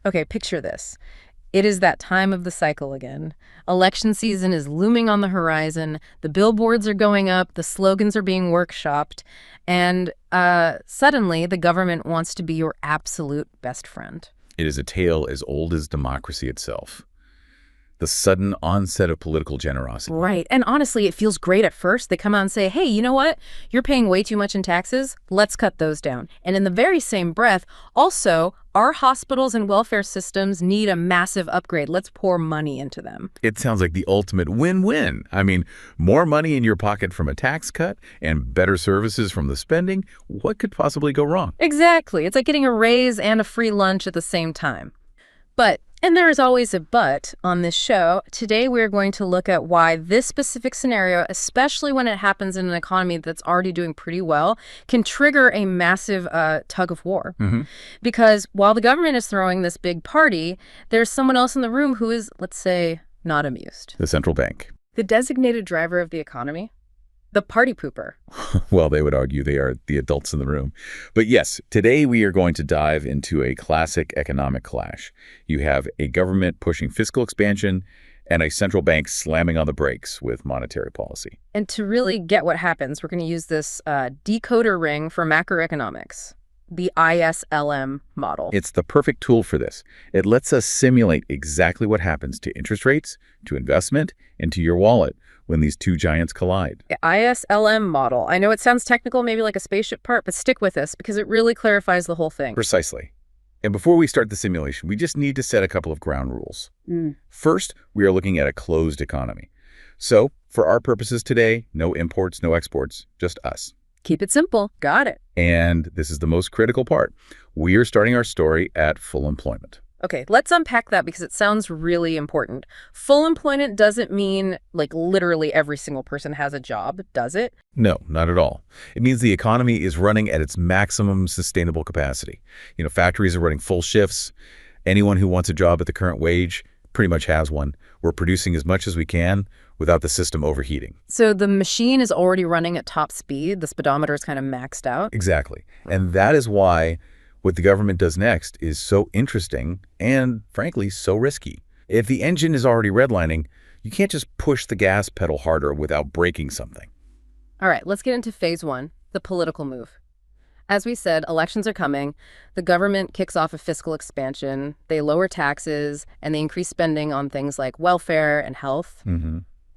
Okay, picture this. It is that time of the cycle again. Election season is looming on the horizon. The billboards are going up. The slogans are being workshopped. And suddenly, the government wants to be your absolute best friend. It is a tale as old as democracy itself. The sudden onset of political generosity. Right. And honestly, it feels great at first. They come out and say, hey, you know what? You're paying way too much in taxes. Let's cut those down. And in the very same breath, also, our hospitals and welfare systems need a massive upgrade. Let's pour money into them. It sounds like the ultimate win-win. I mean, more money in your pocket from a tax cut and better services from the spending. What could possibly go wrong? Exactly. It's like getting a raise and a free lunch at the same time. But, and there is always a but on this show, today we're going to look at why this specific scenario, especially when it happens in an economy that's already doing pretty well, can trigger a massive tug of war. Because while the government is throwing this big party, there's someone else in the room who is, let's say, not amused. The central bank. The designated driver of the economy. The party pooper. Well, they would argue they are the adults in the room. But yes, today we are going to dive into a classic economic clash. You have a government pushing fiscal expansion and a central bank slamming on the brakes with monetary policy. And to really get what happens, we're going to use this decoder ring for macroeconomics, the ISLM model. It's the perfect tool for this. It lets us simulate exactly what happens to interest rates, to investment, and to your wallet when these two giants collide. The ISLM model. I know it sounds technical, maybe like a spaceship part, but stick with us because it really clarifies the whole thing. Precisely. And before we start the simulation, we just need to set a couple of ground rules. First, we are looking at a closed economy. So, for our purposes today, no imports, no exports, just us. Keep it simple. Got it. And this is the most critical part. We are starting our story at full employment. Okay, let's unpack that because it sounds really important. Full employment doesn't mean like literally every single person has a job, does it? No, not at all. It means the economy is running at its maximum sustainable capacity. Factories are running full shifts. Anyone who wants a job at the current wage pretty much has one. We're producing as much as we can without the system overheating. So the machine is already running at top speed. The speedometer is kind of maxed out. Exactly. And that is why what the government does next is so interesting and, frankly, so risky. If the engine is already redlining, you can't just push the gas pedal harder without breaking something. All right, let's get into phase one, the political move. As we said, elections are coming. The government kicks off a fiscal expansion. They lower taxes, and they increase spending on things like welfare and health.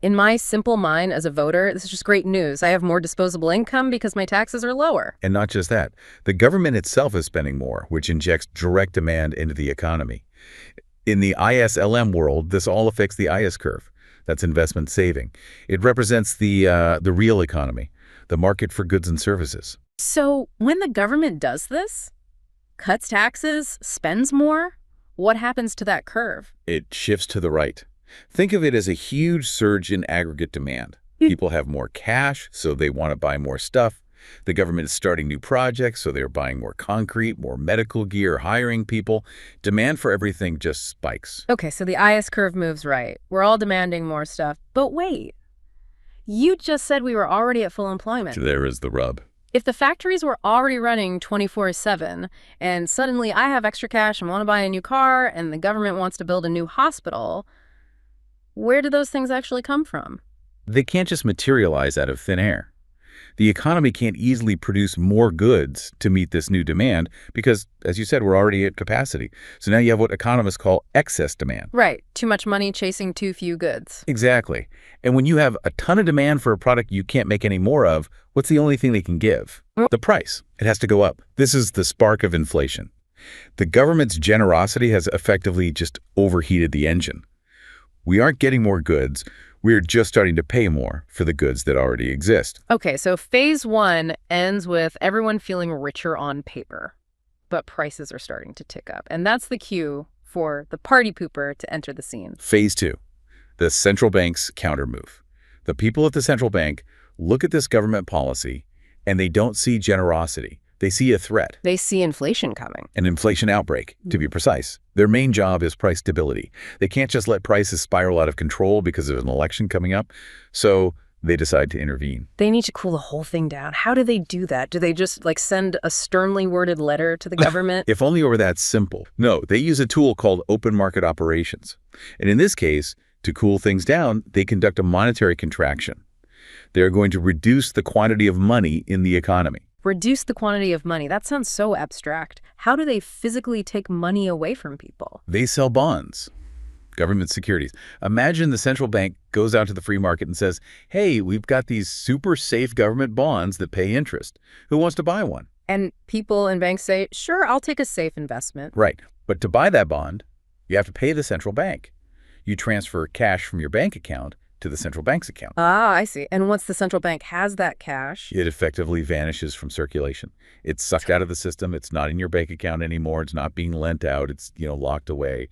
In my simple mind as a voter, this is just great news. I have more disposable income because my taxes are lower. And not just that. The government itself is spending more, which injects direct demand into the economy. In the ISLM world, this all affects the IS curve. That's investment saving. It represents the real economy, the market for goods and services. So when the government does this, cuts taxes, spends more, what happens to that curve? It shifts to the right. Think of it as a huge surge in aggregate demand. People have more cash, so they want to buy more stuff. The government is starting new projects, so they're buying more concrete, more medical gear, hiring people. Demand for everything just spikes. Okay, so the IS curve moves right. We're all demanding more stuff. But wait, you just said we were already at full employment. There is the rub. If the factories were already running 24/7, and suddenly I have extra cash and want to buy a new car, and the government wants to build a new hospital, where do those things actually come from? They can't just materialize out of thin air. The economy can't easily produce more goods to meet this new demand because, as you said, we're already at capacity. So now you have what economists call excess demand. Right. Too much money chasing too few goods. Exactly. And when you have a ton of demand for a product you can't make any more of, what's the only thing they can give? The price. It has to go up. This is the spark of inflation. The government's generosity has effectively just overheated the engine. We aren't getting more goods. We're just starting to pay more for the goods that already exist. Okay, so phase one ends with everyone feeling richer on paper, but prices are starting to tick up. And that's the cue for the party pooper to enter the scene. Phase two, the central bank's countermove. The people at the central bank look at this government policy and they don't see generosity. They see a threat. They see inflation coming. An inflation outbreak, to be precise. Their main job is price stability. They can't just let prices spiral out of control because of an election coming up. So they decide to intervene. They need to cool the whole thing down. How do they do that? Do they just send a sternly worded letter to the government? If only it were that simple. No, they use a tool called open market operations. And in this case, to cool things down, they conduct a monetary contraction. They're going to reduce the quantity of money in the economy. Reduce the quantity of money. That sounds so abstract. How do they physically take money away from people? They sell bonds, government securities. Imagine the central bank goes out to the free market and says, hey, we've got these super safe government bonds that pay interest. Who wants to buy one? And people and banks say, sure, I'll take a safe investment. Right. But to buy that bond, you have to pay the central bank. You transfer cash from your bank account to the central bank's account. Ah, I see. And once the central bank has that cash, it effectively vanishes from circulation. It's sucked out of the system. It's not in your bank account anymore. It's not being lent out. It's, locked away.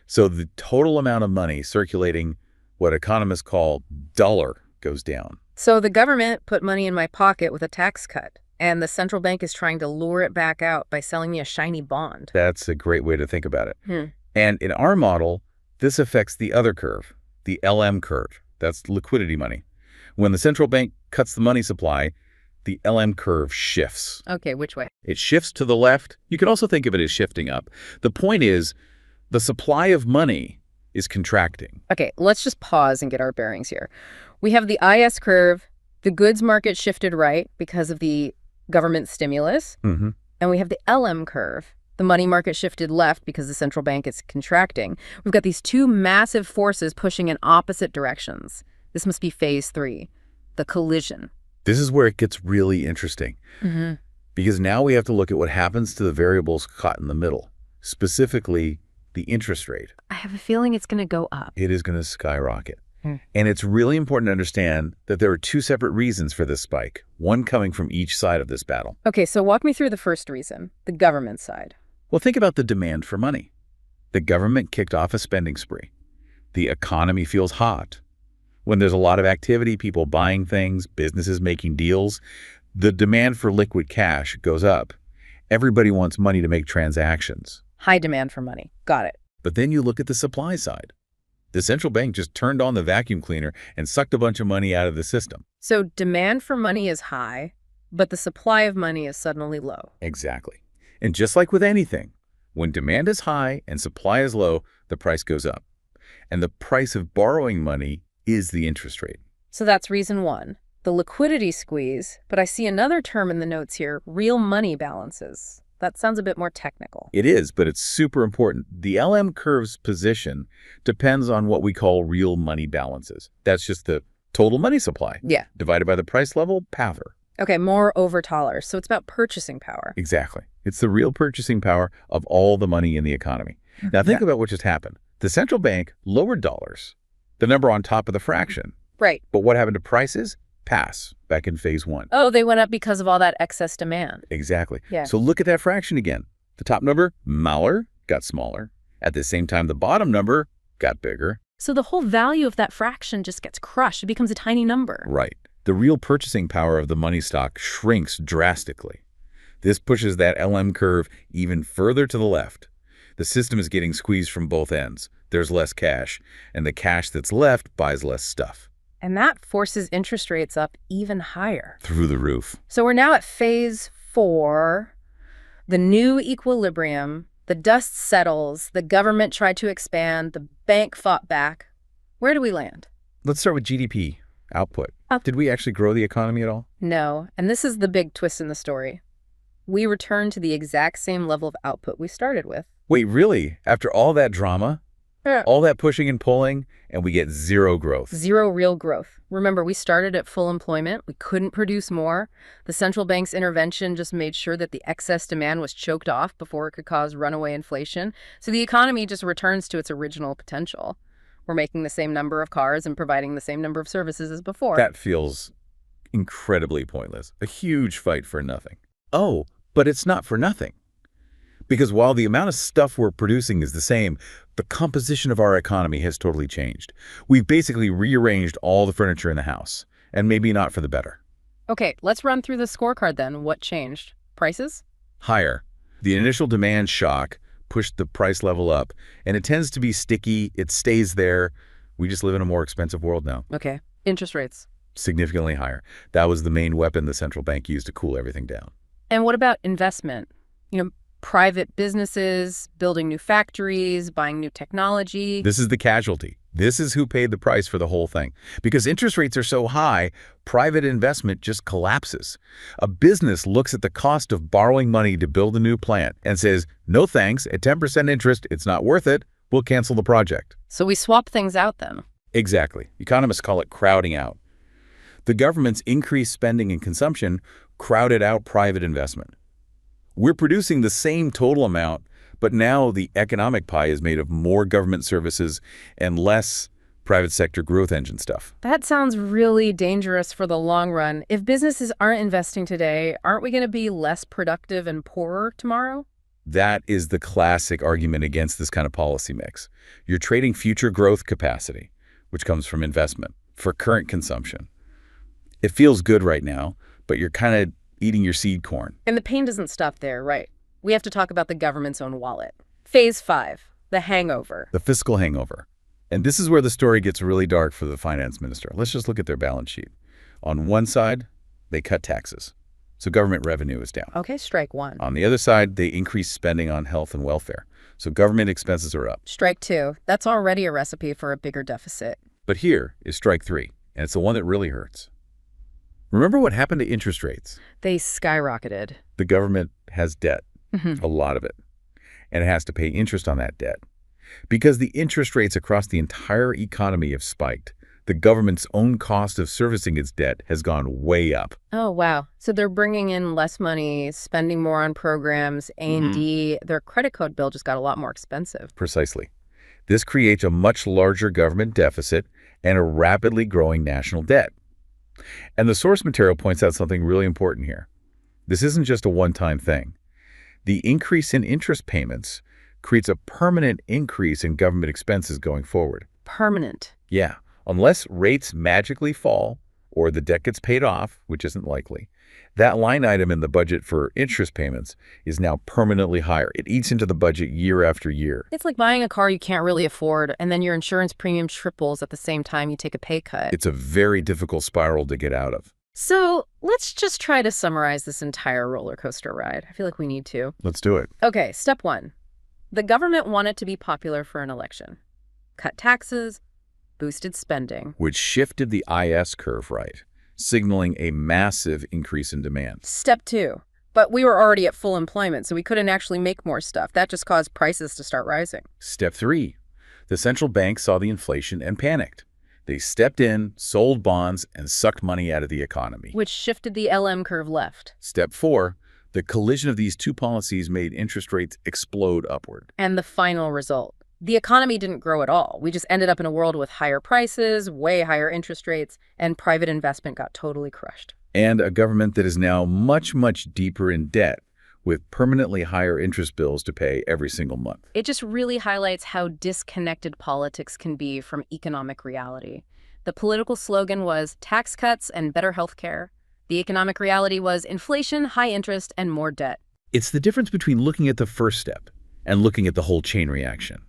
So the total amount of money circulating, what economists call duller, goes down. So the government put money in my pocket with a tax cut, and the central bank is trying to lure it back out by selling me a shiny bond. That's a great way to think about it. And in our model, this affects the other curve, the LM curve. That's liquidity money. When the central bank cuts the money supply, the LM curve shifts. Okay, which way? It shifts to the left. You can also think of it as shifting up. The point is, the supply of money is contracting. Okay, let's just pause and get our bearings here. We have the IS curve, the goods market shifted right because of the government stimulus, and we have the LM curve. The money market shifted left because the central bank is contracting. We've got these two massive forces pushing in opposite directions. This must be phase 3, the collision. This is where it gets really interesting. Because now we have to look at what happens to the variables caught in the middle, specifically the interest rate. I have a feeling it's going to go up. It is going to skyrocket. And it's really important to understand that there are two separate reasons for this spike, one coming from each side of this battle. Okay, so walk me through the first reason, the government side. Well, think about the demand for money. The government kicked off a spending spree. The economy feels hot. When there's a lot of activity, people buying things, businesses making deals, the demand for liquid cash goes up. Everybody wants money to make transactions. High demand for money. Got it. But then you look at the supply side. The central bank just turned on the vacuum cleaner and sucked a bunch of money out of the system. So demand for money is high, but the supply of money is suddenly low. Exactly. And just like with anything, when demand is high and supply is low, the price goes up. And the price of borrowing money is the interest rate. So that's reason one, the liquidity squeeze. But I see another term in the notes here, real money balances. That sounds a bit more technical. It is, but it's super important. The LM curve's position depends on what we call real money balances. That's just the total money supply. Yeah. Divided by the price level, PAVR. Okay, more over taller. So it's about purchasing power. Exactly. It's the real purchasing power of all the money in the economy. Now think about what just happened. The central bank lowered dollars, the number on top of the fraction. Right. But what happened to prices? Pass, back in phase 1. Oh, they went up because of all that excess demand. Exactly. Yeah. So look at that fraction again. The top number, Mahler, got smaller. At the same time, the bottom number got bigger. So the whole value of that fraction just gets crushed. It becomes a tiny number. Right. The real purchasing power of the money stock shrinks drastically. This pushes that LM curve even further to the left. The system is getting squeezed from both ends. There's less cash, and the cash that's left buys less stuff. And that forces interest rates up even higher. Through the roof. So we're now at phase 4, the new equilibrium, the dust settles, the government tried to expand, the bank fought back. Where do we land? Let's start with GDP, output. Up. Did we actually grow the economy at all? No, and this is the big twist in the story. We returned to the exact same level of output we started with. Wait, really? After all that drama? Yeah. All that pushing and pulling, and we get zero growth. Zero real growth. Remember, we started at full employment. We couldn't produce more. The central bank's intervention just made sure that the excess demand was choked off before it could cause runaway inflation. So the economy just returns to its original potential. We're making the same number of cars and providing the same number of services as before. That feels incredibly pointless. A huge fight for nothing. Oh, but it's not for nothing. Because while the amount of stuff we're producing is the same, the composition of our economy has totally changed. We've basically rearranged all the furniture in the house, and maybe not for the better. Okay, let's run through the scorecard then. What changed? Prices? Higher. The initial demand shock pushed the price level up, and it tends to be sticky. It stays there. We just live in a more expensive world now. Okay. Interest rates? significantly higher. That was the main weapon the central bank used to cool everything down. And what about investment? Private businesses, building new factories, buying new technology. This is the casualty. This is who paid the price for the whole thing. Because interest rates are so high, private investment just collapses. A business looks at the cost of borrowing money to build a new plant and says, no thanks, at 10% interest, it's not worth it. We'll cancel the project. So we swap things out then. Exactly. Economists call it crowding out. The government's increased spending and consumption crowded out private investment. We're producing the same total amount, but now the economic pie is made of more government services and less private sector growth engine stuff. That sounds really dangerous for the long run. If businesses aren't investing today, aren't we going to be less productive and poorer tomorrow? That is the classic argument against this kind of policy mix. You're trading future growth capacity, which comes from investment, for current consumption. It feels good right now, but you're kind of eating your seed corn. And the pain doesn't stop there, right? We have to talk about the government's own wallet. Phase 5, the hangover. The fiscal hangover. And this is where the story gets really dark for the finance minister. Let's just look at their balance sheet. On one side, they cut taxes, so government revenue is down. Okay, strike one. On the other side, they increase spending on health and welfare, so government expenses are up. Strike two. That's already a recipe for a bigger deficit. But here is strike three, and it's the one that really hurts. Remember what happened to interest rates? They skyrocketed. The government has debt, a lot of it, and it has to pay interest on that debt. Because the interest rates across the entire economy have spiked, the government's own cost of servicing its debt has gone way up. Oh, wow. So they're bringing in less money, spending more on programs, A&D. Their credit card bill just got a lot more expensive. Precisely. This creates a much larger government deficit and a rapidly growing national debt. And the source material points out something really important here. This isn't just a one-time thing. The increase in interest payments creates a permanent increase in government expenses going forward. Permanent? Yeah. Unless rates magically fall or the debt gets paid off, which isn't likely, that line item in the budget for interest payments is now permanently higher. It eats into the budget year after year. It's like buying a car you can't really afford, and then your insurance premium triples at the same time you take a pay cut. It's a very difficult spiral to get out of. So let's just try to summarize this entire roller coaster ride. I feel like we need to. Let's do it. Okay, step one. The government wanted to be popular for an election. Cut taxes, boosted spending. Which shifted the IS curve right, signaling a massive increase in demand. Step two. But we were already at full employment, so we couldn't actually make more stuff. That just caused prices to start rising. Step three. The central bank saw the inflation and panicked. They stepped in, sold bonds, and sucked money out of the economy. Which shifted the LM curve left. Step four. The collision of these two policies made interest rates explode upward. And the final result. The economy didn't grow at all. We just ended up in a world with higher prices, way higher interest rates, and private investment got totally crushed. And a government that is now much, much deeper in debt, with permanently higher interest bills to pay every single month. It just really highlights how disconnected politics can be from economic reality. The political slogan was tax cuts and better health care. The economic reality was inflation, high interest, and more debt. It's the difference between looking at the first step and looking at the whole chain reaction.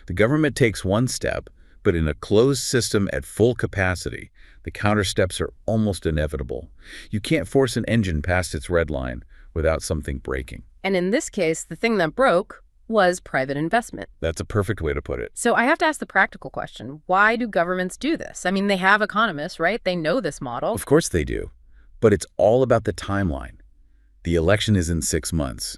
The government takes one step, but in a closed system at full capacity, the counter steps are almost inevitable. You can't force an engine past its red line without something breaking. And in this case, the thing that broke was private investment. That's a perfect way to put it. So I have to ask the practical question. Why do governments do this? I mean, they have economists, right? They know this model. Of course they do. But it's all about the timeline. The election is in 6 months.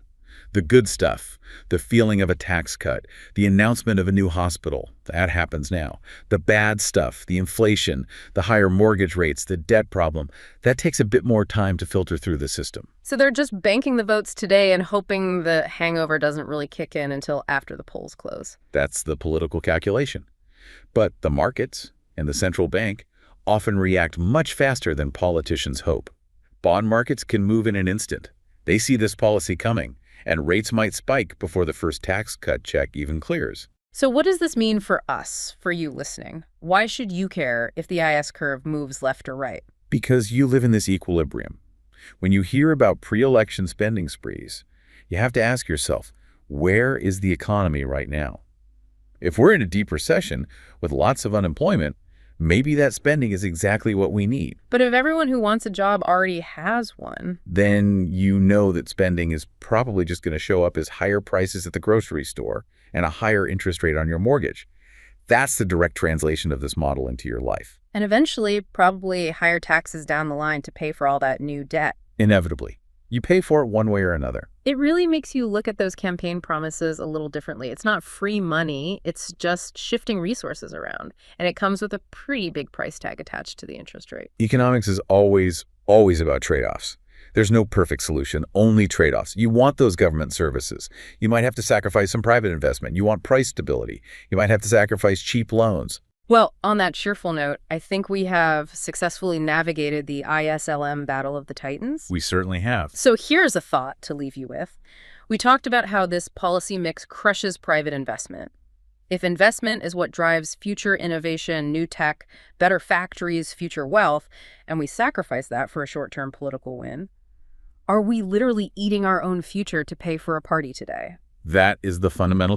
The good stuff, the feeling of a tax cut, the announcement of a new hospital, that happens now. The bad stuff, the inflation, the higher mortgage rates, the debt problem, that takes a bit more time to filter through the system. So they're just banking the votes today and hoping the hangover doesn't really kick in until after the polls close. That's the political calculation. But the markets and the central bank often react much faster than politicians hope. Bond markets can move in an instant. They see this policy coming, and rates might spike before the first tax cut check even clears. So what does this mean for us, for you listening? Why should you care if the IS curve moves left or right? Because you live in this equilibrium. When you hear about pre-election spending sprees, you have to ask yourself, where is the economy right now? If we're in a deep recession with lots of unemployment, Maybe that spending is exactly what we need. But if everyone who wants a job already has one, Then you know that spending is probably just going to show up as higher prices at the grocery store and a higher interest rate on your mortgage. That's the direct translation of this model into your life. and eventually probably higher taxes down the line to pay for all that new debt. Inevitably. You pay for it one way or another. It really makes you look at those campaign promises a little differently. It's not free money, it's just shifting resources around. And it comes with a pretty big price tag attached to the interest rate. Economics is always about trade-offs. There's no perfect solution, only trade-offs. You want those government services. You might have to sacrifice some private investment. You want price stability. You might have to sacrifice cheap loans. Well, on that cheerful note, I think we have successfully navigated the ISLM battle of the Titans. We certainly have. So here's a thought to leave you with. We talked about how this policy mix crushes private investment. If investment is what drives future innovation, new tech, better factories, future wealth, and we sacrifice that for a short-term political win, are we literally eating our own future to pay for a party today? That is the fundamental